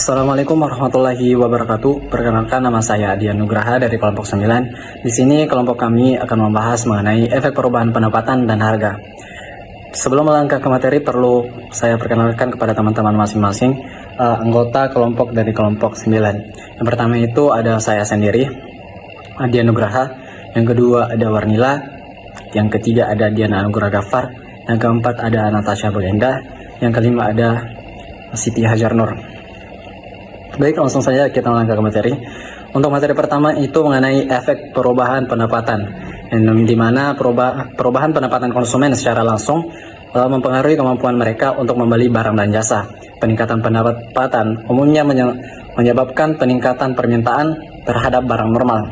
Assalamualaikum warahmatullahi wabarakatuh. Perkenalkan, nama saya Dian Nugraha dari kelompok 9. Di sini kelompok kami akan membahas mengenai efek perubahan pendapatan dan harga. Sebelum melangkah ke materi, perlu saya perkenalkan kepada teman-teman masing-masing anggota kelompok dari kelompok 9. Yang pertama itu ada saya sendiri, Dian Nugraha. Yang kedua ada Warnila. Yang ketiga ada Diana Anugrah Ghaffar. Yang keempat ada Natasha Bagenda. Yang kelima ada Siti Hajar Nur. Baik, langsung saja kita melangkah ke materi. Untuk materi pertama itu mengenai efek perubahan pendapatan, di mana perubahan pendapatan konsumen secara langsung mempengaruhi kemampuan mereka untuk membeli barang dan jasa. Peningkatan pendapatan umumnya menyebabkan peningkatan permintaan terhadap barang normal.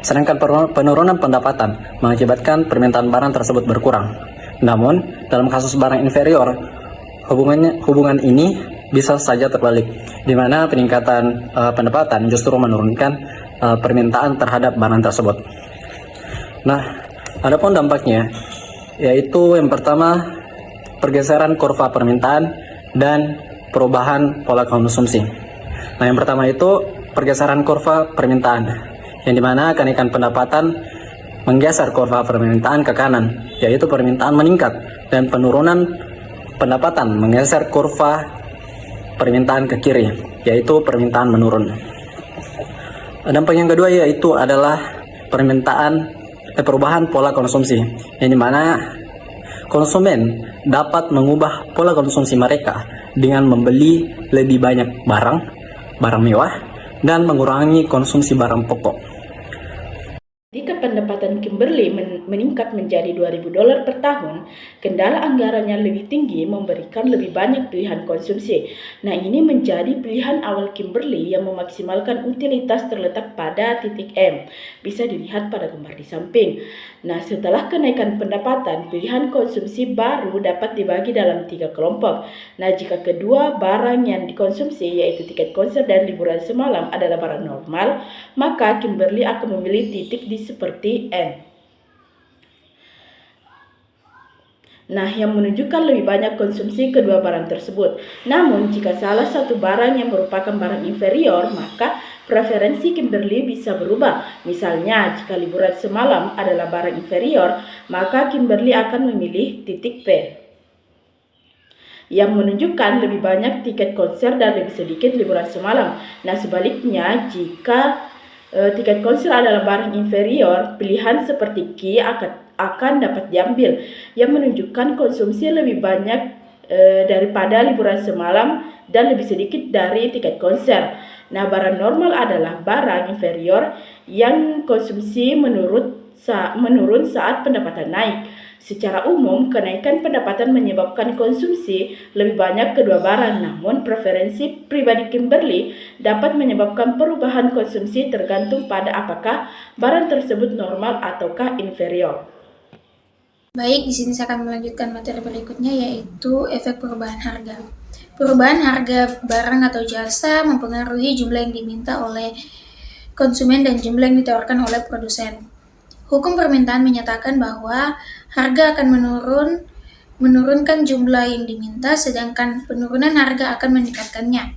Sedangkan penurunan pendapatan mengakibatkan permintaan barang tersebut berkurang. Namun, dalam kasus barang inferior, hubungan ini bisa saja terbalik, di mana peningkatan pendapatan justru menurunkan permintaan terhadap barang tersebut. Nah, adapun dampaknya, yaitu yang pertama, pergeseran kurva permintaan dan perubahan pola konsumsi. Nah, yang pertama itu pergeseran kurva permintaan, yang dimana kenaikan pendapatan menggeser kurva permintaan ke kanan, yaitu permintaan meningkat, dan penurunan pendapatan menggeser kurva permintaan ke kiri, yaitu permintaan menurun. Dampak yang kedua yaitu adalah perubahan pola konsumsi, yang dimana konsumen dapat mengubah pola konsumsi mereka dengan membeli lebih banyak barang mewah, dan mengurangi konsumsi barang pokok. Jika pendapatan Kimberly meningkat menjadi $2.000 per tahun, kendala anggarannya lebih tinggi memberikan lebih banyak pilihan konsumsi. Nah, ini menjadi pilihan awal Kimberly yang memaksimalkan utilitas terletak pada titik M. Bisa dilihat pada gambar di samping. Nah, setelah kenaikan pendapatan, pilihan konsumsi baru dapat dibagi dalam 3 kelompok. Nah, jika kedua barang yang dikonsumsi, yaitu tiket konser dan liburan semalam, adalah barang normal, maka Kimberly akan memilih titik di seperti N. Nah, yang menunjukkan lebih banyak konsumsi kedua barang tersebut. Namun, jika salah satu barang yang merupakan barang inferior, maka preferensi Kimberly bisa berubah. Misalnya, jika liburan semalam adalah barang inferior, maka Kimberly akan memilih titik P, yang menunjukkan lebih banyak tiket konser dan lebih sedikit liburan semalam. Nah, sebaliknya, jika tiket konser adalah barang inferior, pilihan seperti Q akan dapat diambil, yang menunjukkan konsumsi lebih banyak daripada liburan semalam dan lebih sedikit dari tiket konser. Nah, barang normal adalah barang inferior yang konsumsi menurun saat pendapatan naik. Secara umum, kenaikan pendapatan menyebabkan konsumsi lebih banyak kedua barang, namun preferensi pribadi Kimberly dapat menyebabkan perubahan konsumsi tergantung pada apakah barang tersebut normal ataukah inferior. Baik, di sini saya akan melanjutkan materi berikutnya, yaitu efek perubahan harga. Perubahan harga barang atau jasa mempengaruhi jumlah yang diminta oleh konsumen dan jumlah yang ditawarkan oleh produsen. Hukum permintaan menyatakan bahwa harga akan menurunkan jumlah yang diminta, sedangkan penurunan harga akan meningkatkannya.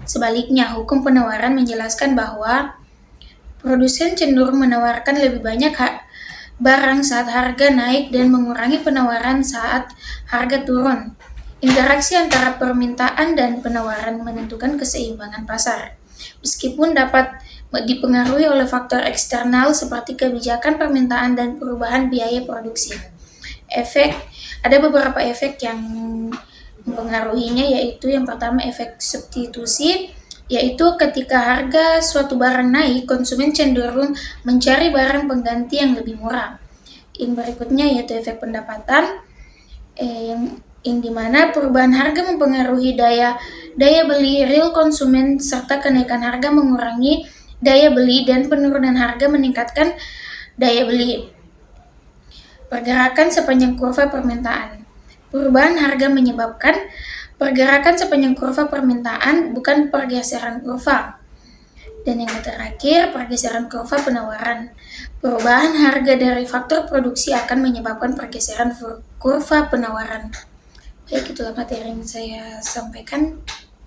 Sebaliknya, hukum penawaran menjelaskan bahwa produsen cenderung menawarkan lebih banyak barang saat harga naik dan mengurangi penawaran saat harga turun. Interaksi antara permintaan dan penawaran menentukan keseimbangan pasar, meskipun dapat dipengaruhi oleh faktor eksternal seperti kebijakan permintaan dan perubahan biaya produksi. Ada beberapa efek yang mempengaruhinya, yaitu yang pertama efek substitusi, yaitu ketika harga suatu barang naik, konsumen cenderung mencari barang pengganti yang lebih murah. Yang berikutnya yaitu efek pendapatan, yang dimana perubahan harga mempengaruhi daya beli real konsumen, serta kenaikan harga mengurangi daya beli dan penurunan harga meningkatkan daya beli. Pergerakan sepanjang kurva permintaan. Perubahan harga menyebabkan pergerakan sepanjang kurva permintaan, bukan pergeseran kurva. Dan yang terakhir, pergeseran kurva penawaran. Perubahan harga dari faktor produksi akan menyebabkan pergeseran kurva penawaran. Baik, itulah materi yang saya sampaikan.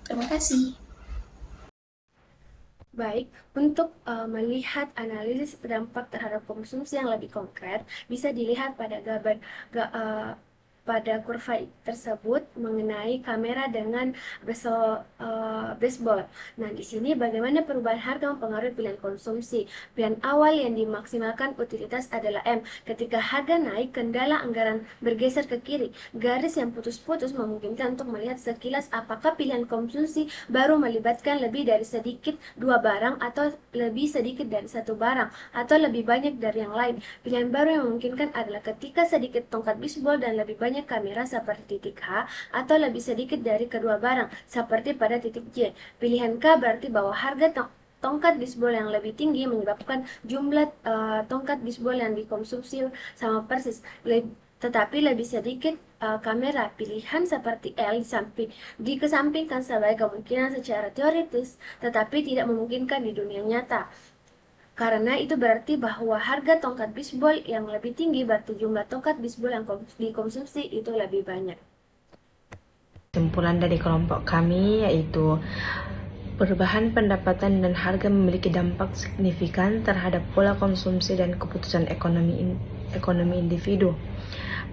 Terima kasih. Baik, untuk melihat analisis dampak terhadap konsumsi yang lebih konkret, bisa dilihat pada pada kurva tersebut mengenai kamera dengan baseball. Nah, di sini bagaimana perubahan harga mempengaruhi pilihan konsumsi. Pilihan awal yang dimaksimalkan utilitas adalah M. Ketika harga naik, kendala anggaran bergeser ke kiri. Garis yang putus-putus memungkinkan untuk melihat sekilas apakah pilihan konsumsi baru melibatkan lebih dari sedikit dua barang atau lebih sedikit dari satu barang atau lebih banyak dari yang lain. Pilihan baru yang memungkinkan adalah ketika sedikit tongkat bisbol dan lebih banyak kamera seperti titik H atau lebih sedikit dari kedua barang seperti pada titik J. Pilihan K berarti bahwa harga tongkat bisbol yang lebih tinggi menyebabkan jumlah tongkat bisbol yang dikonsumsi sama persis, tetapi lebih sedikit kamera. Pilihan seperti L dikesampingkan sebagai kemungkinan secara teoritis, tetapi tidak memungkinkan di dunia nyata. Karena itu berarti bahwa harga tongkat bisbol yang lebih tinggi berarti jumlah tongkat bisbol yang dikonsumsi itu lebih banyak. Kesimpulan dari kelompok kami yaitu perubahan pendapatan dan harga memiliki dampak signifikan terhadap pola konsumsi dan keputusan ekonomi individu.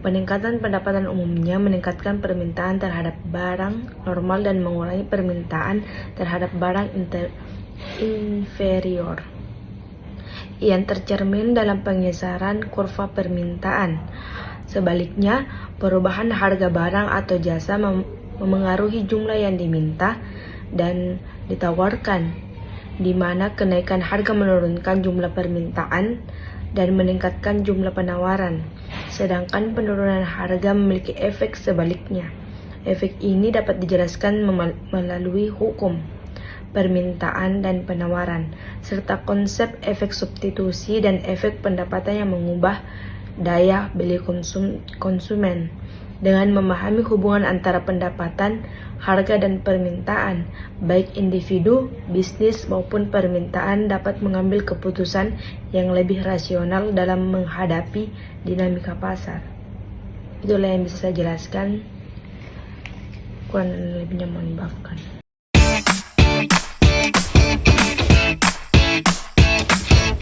Peningkatan pendapatan umumnya meningkatkan permintaan terhadap barang normal dan mengurangi permintaan terhadap barang inferior, yang tercermin dalam penggeseran kurva permintaan. Sebaliknya, perubahan harga barang atau jasa memengaruhi jumlah yang diminta dan ditawarkan, di mana kenaikan harga menurunkan jumlah permintaan dan meningkatkan jumlah penawaran, sedangkan penurunan harga memiliki efek sebaliknya. Efek ini dapat dijelaskan melalui hukum permintaan dan penawaran, serta konsep efek substitusi dan efek pendapatan yang mengubah daya beli konsumen. Dengan memahami hubungan antara pendapatan, harga, dan permintaan, baik individu, bisnis, maupun permintaan dapat mengambil keputusan yang lebih rasional dalam menghadapi dinamika pasar. Itulah yang bisa saya jelaskan. Kurang dan lebihnya mohon maafkan.